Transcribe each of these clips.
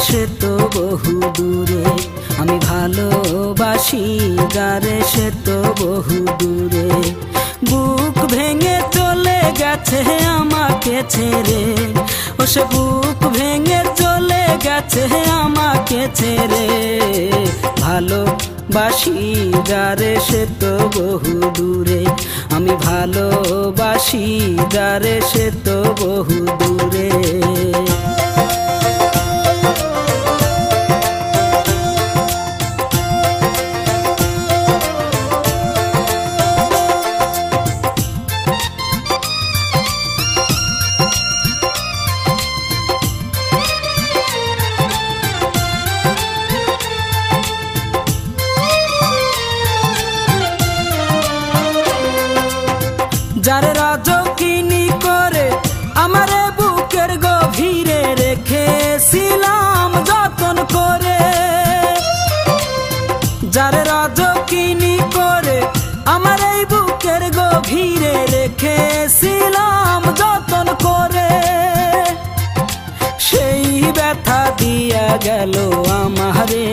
সে তো বহু দূরে। আমি ভালোবাসি যারে সে তো বহু দূরে। বুক ভেঙে চলে গেছে আমাকে ছেড়ে, ও সে বুক ভেঙে চলে গেছে আমাকে ছেড়ে। ভালোবাসি যারে সে তো বহু দূরে। আমি ভালোবাসি যারে সে তো বহু দূরে। যারে রাজকিনী করে আমারে বুকের গভীরে রেখেছিলাম যতন করে। যারে রাজকিনী করে আমার এই বুকের গভীরে রেখেছিলাম যতন করে। সেই ব্যথা দিয়া গেল আমারে,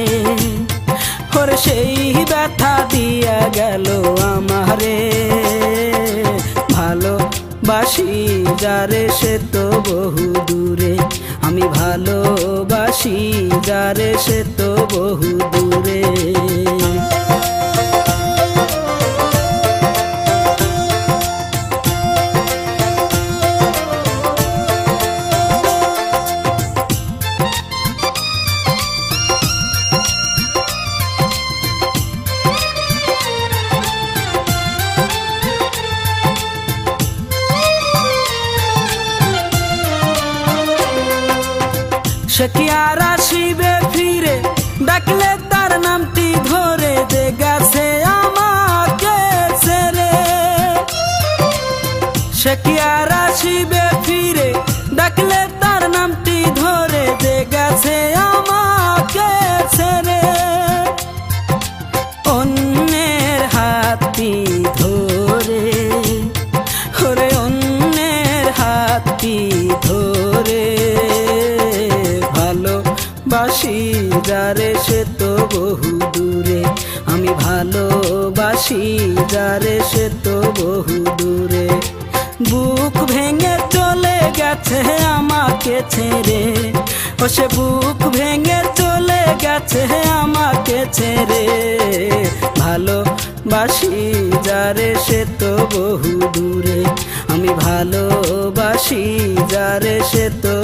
ওরে সেই ব্যথা দিয়া গেল আমারে। ভালোবাসি যারে সে তো বহু দূরে। আমি ভালোবাসি যারে সে তো বহু দূরে। সে কি আর আসিবে ফিরে, ডাকলে তার নামটি ধরে দে গেছে আমাকে ছেড়ে। সে কি আর আসিবে ফিরে, ডাকলে তার নামটি ধরে দে গেছে আমাকে ছেড়ে। অন্যের হাতটি ধরে, ওরে অন্যের হাতটি ধরে। ভালোবাসি যারে সে তো বহু দূরে। আমি ভালোবাসি যারে সে তো বহু দূরে। বুক ভেঙে চলে গেছে আমাকে ছেড়ে, ও সে বুক ভেঙে চলে গেছে আমাকে ছেড়ে। ভালোবাসি যারে সে তো বহু দূরে। আমি ভালোবাসি যারে সে তো